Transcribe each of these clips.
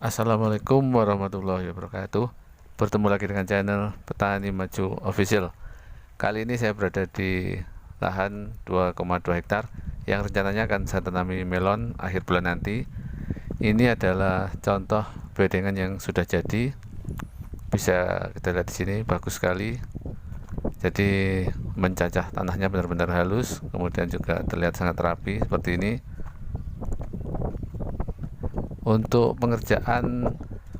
Assalamualaikum warahmatullahi wabarakatuh. Bertemu lagi dengan channel Petani Maju Official. Kali ini saya berada di lahan 2,2 hektar yang rencananya akan saya tanami melon akhir bulan nanti. Ini adalah contoh bedengan yang sudah jadi. Bisa kita lihat di sini, bagus sekali. Jadi mencacah tanahnya benar-benar halus, kemudian juga terlihat sangat rapi seperti ini. Untuk pengerjaan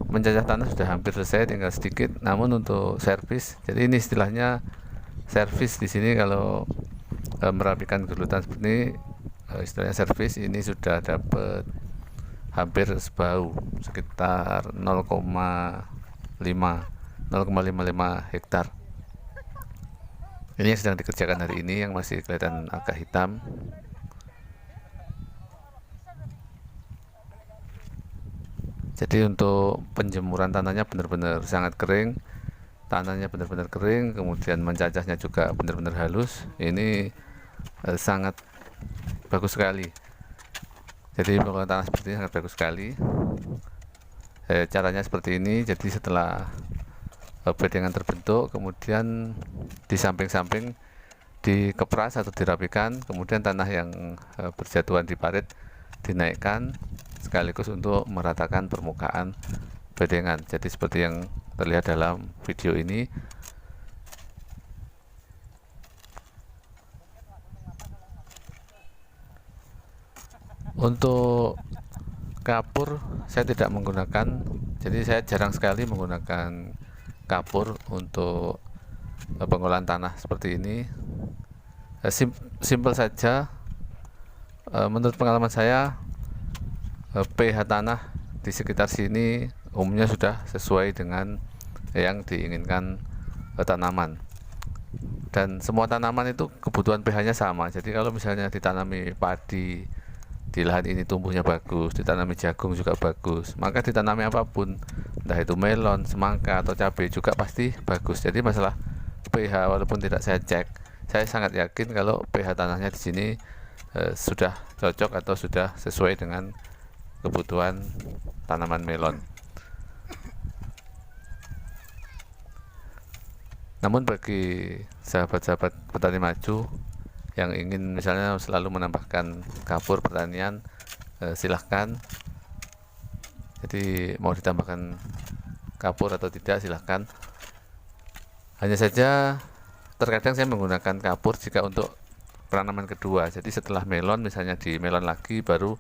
mencacah tanah sudah hampir selesai, tinggal sedikit. Namun untuk servis, jadi ini istilahnya servis di sini kalau merapikan gelutan seperti ini, istilahnya servis. Ini sudah dapat hampir sebahu, sekitar 0,55 hektar. Ini yang sedang dikerjakan hari ini, yang masih kelihatan agak hitam. Jadi untuk penjemuran tanahnya benar-benar sangat kering, tanahnya benar-benar kering, kemudian mencacahnya juga benar-benar halus. Ini sangat bagus sekali. Jadi pengolahan tanah seperti ini sangat bagus sekali. Caranya seperti ini. Jadi setelah bedengan terbentuk, kemudian di samping-samping dikepras atau dirapikan, kemudian tanah yang berjatuhan di parit dinaikkan sekaligus untuk meratakan permukaan bedengan. Jadi seperti yang terlihat dalam video ini. Untuk kapur saya tidak menggunakan, jadi saya jarang sekali menggunakan kapur untuk pengolahan tanah seperti ini. Simple saja. Menurut pengalaman saya, pH tanah di sekitar sini umumnya sudah sesuai dengan yang diinginkan tanaman, dan semua tanaman itu kebutuhan pH-nya sama. Jadi kalau misalnya ditanami padi di lahan ini tumbuhnya bagus, ditanami jagung juga bagus, maka ditanami apapun, entah itu melon, semangka atau cabai, juga pasti bagus. Jadi masalah pH walaupun tidak saya cek, saya sangat yakin kalau pH tanahnya di sini sudah cocok atau sudah sesuai dengan kebutuhan tanaman melon. Namun bagi sahabat-sahabat petani maju yang ingin misalnya selalu menambahkan kapur pertanian, silahkan. Jadi mau ditambahkan kapur atau tidak silahkan. Hanya saja terkadang saya menggunakan kapur jika untuk penanaman kedua. Jadi setelah melon, misalnya di melon lagi, baru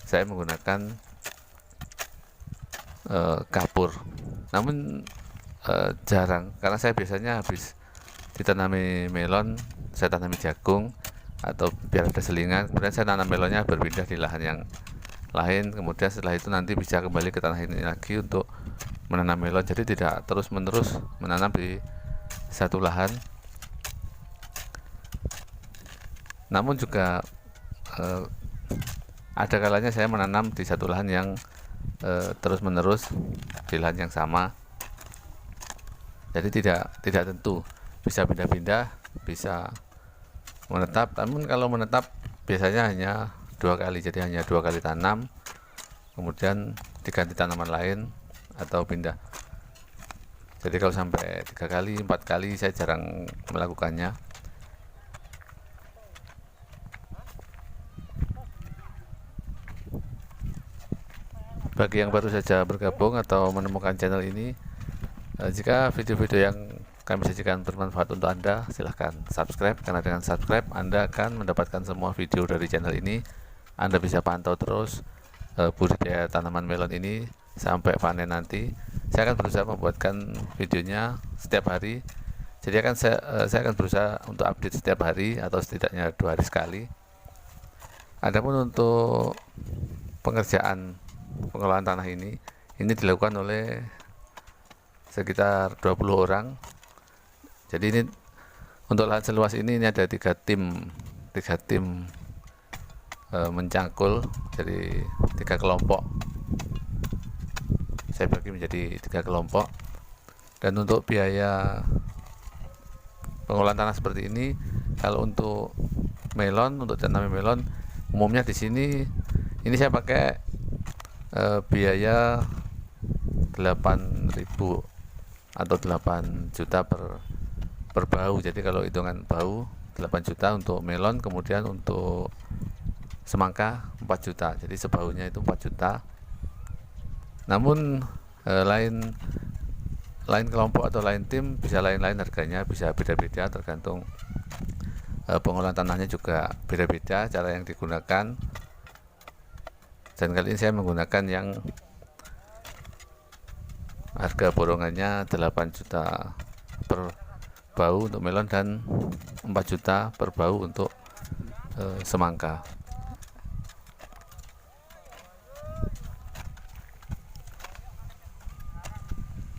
saya menggunakan kapur. Namun jarang, karena saya biasanya habis ditanami melon, saya tanami jagung atau biar ada selingan, kemudian saya tanam melonnya berpindah di lahan yang lain, kemudian setelah itu nanti bisa kembali ke tanah ini lagi untuk menanam melon. Jadi tidak terus menerus menanam di satu lahan. Namun juga ada kalanya saya menanam di satu lahan yang terus menerus di lahan yang sama. Jadi tidak tentu, bisa pindah-pindah, bisa menetap. Namun kalau menetap biasanya hanya 2 kali, jadi hanya 2 kali tanam, kemudian diganti tanaman lain atau pindah. Jadi kalau sampai 3 kali, 4 kali saya jarang melakukannya. Bagi yang baru saja bergabung atau menemukan channel ini, jika video-video yang kami sajikan bermanfaat untuk Anda, silahkan subscribe, karena dengan subscribe Anda akan mendapatkan semua video dari channel ini. Anda bisa pantau terus budidaya tanaman melon ini sampai panen nanti. Saya akan berusaha membuatkan videonya setiap hari. Jadi saya akan berusaha untuk update setiap hari atau setidaknya 2 hari sekali. Adapun untuk pengerjaan pengolahan tanah ini dilakukan oleh sekitar 20 orang. Jadi ini untuk lahan seluas ini ada 3 tim mencangkul, jadi 3 kelompok. Saya bagi menjadi 3 kelompok. Dan untuk biaya pengolahan tanah seperti ini, kalau untuk melon, untuk tanam melon, umumnya di sini ini saya pakai biaya 8.000 atau 8 juta per bau. Jadi kalau hitungan bau 8 juta untuk melon, kemudian untuk semangka 4 juta. Jadi sebaunya itu 4 juta. Namun lain kelompok atau lain tim bisa lain-lain harganya, bisa beda-beda tergantung pengolahan tanahnya juga beda-beda cara yang digunakan. Dan kali ini saya menggunakan yang harga borongannya 8 juta per bau untuk melon dan 4 juta per bau untuk semangka.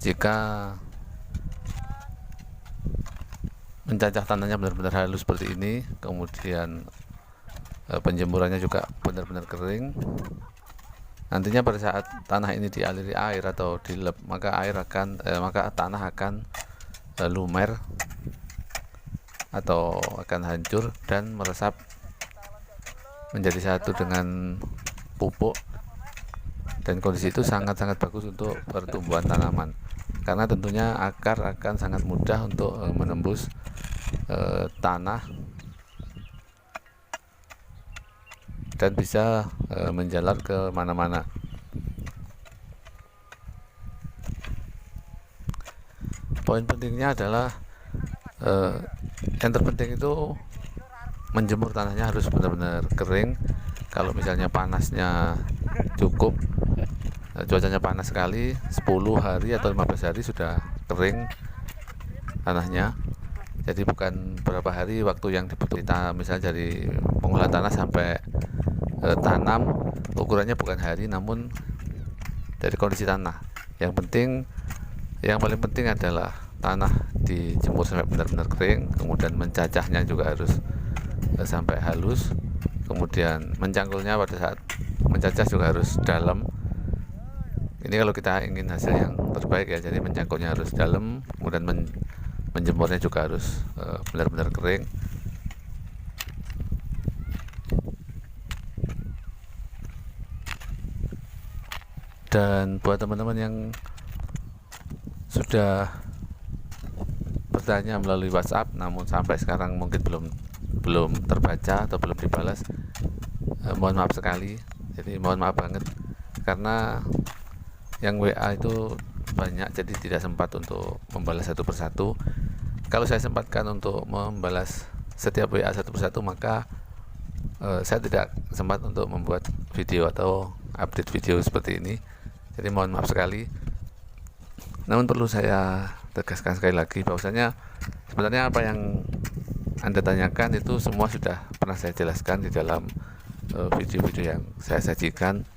Jika mencacah tanahnya benar-benar halus seperti ini, kemudian penjemurannya juga benar-benar kering, nantinya pada saat tanah ini dialiri air atau dilep, maka tanah akan lumer atau akan hancur dan meresap menjadi satu dengan pupuk, dan kondisi itu sangat-sangat bagus untuk pertumbuhan tanaman karena tentunya akar akan sangat mudah untuk menembus tanah dan bisa menjalar ke mana-mana. Poin pentingnya adalah yang terpenting itu menjemur tanahnya harus benar-benar kering. Kalau misalnya panasnya cukup, cuacanya panas sekali, 10 hari atau 15 hari sudah kering tanahnya. Jadi bukan berapa hari waktu yang dibutuhkan, misalnya dari pengolahan tanah sampai tanam, ukurannya bukan hari namun dari kondisi tanah. Yang paling penting adalah tanah dijemur sampai benar-benar kering, kemudian mencacahnya juga harus sampai halus, kemudian mencangkulnya pada saat mencacah juga harus dalam. Ini kalau kita ingin hasil yang terbaik ya, jadi mencangkulnya harus dalam, kemudian menjemurnya juga harus benar-benar kering. Dan buat teman-teman yang sudah bertanya melalui WhatsApp namun sampai sekarang mungkin belum terbaca atau belum dibalas, mohon maaf sekali. Jadi mohon maaf banget karena yang WA itu banyak, jadi tidak sempat untuk membalas satu persatu. Kalau saya sempatkan untuk membalas setiap WA satu persatu, maka saya tidak sempat untuk membuat video atau update video seperti ini. Jadi mohon maaf sekali. Namun perlu saya tegaskan sekali lagi bahwasanya sebenarnya apa yang Anda tanyakan itu semua sudah pernah saya jelaskan di dalam video-video yang saya sajikan.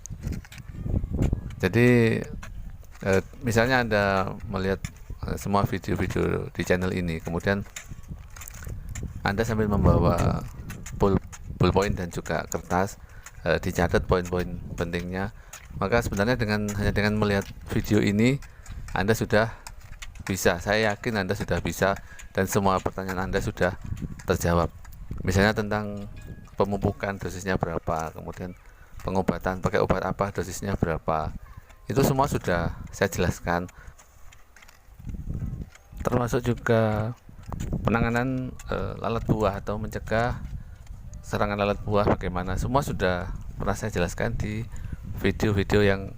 Jadi misalnya Anda melihat semua video-video di channel ini, kemudian Anda sambil membawa ballpoint dan juga kertas, dicatat poin-poin pentingnya, maka sebenarnya hanya dengan melihat video ini Anda sudah bisa, saya yakin Anda sudah bisa, dan semua pertanyaan Anda sudah terjawab. Misalnya tentang pemupukan dosisnya berapa, kemudian pengobatan pakai obat apa dosisnya berapa, itu semua sudah saya jelaskan. Termasuk juga penanganan lalat buah atau mencegah serangan lalat buah bagaimana, semua sudah pernah saya jelaskan di video-video yang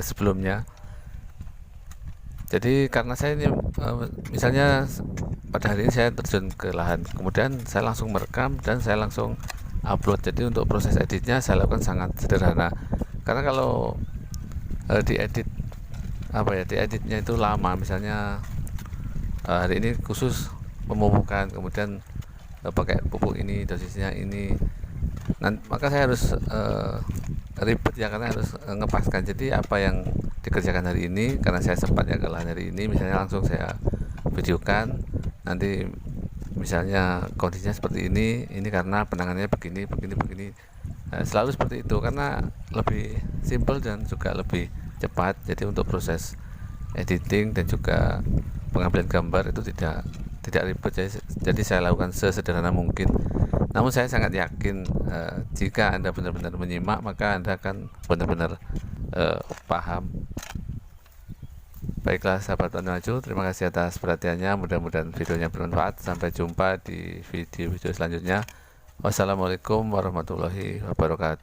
sebelumnya. Jadi karena saya ini misalnya pada hari ini saya terjun ke lahan, kemudian saya langsung merekam dan saya langsung upload. Jadi untuk proses editnya saya lakukan sangat sederhana, karena kalau dieditnya itu lama. Misalnya hari ini khusus pemupukan, kemudian pakai pupuk ini, dosisnya ini, maka saya harus ribet ya, karena harus ngepaskan. Jadi apa yang dikerjakan hari ini, karena saya sempat ya ke lahan hari ini, misalnya langsung saya videokan. Nanti misalnya kondisinya seperti ini karena penanganannya begini. Selalu seperti itu karena lebih simple dan juga lebih cepat. Jadi untuk proses editing dan juga pengambilan gambar itu tidak ribet. Jadi saya lakukan sesederhana mungkin. Namun saya sangat yakin jika Anda benar-benar menyimak, maka Anda akan benar-benar paham Baiklah sahabat Pantai Maju, terima kasih atas perhatiannya. Mudah-mudahan videonya bermanfaat. Sampai jumpa di video-video selanjutnya. Wassalamualaikum warahmatullahi wabarakatuh.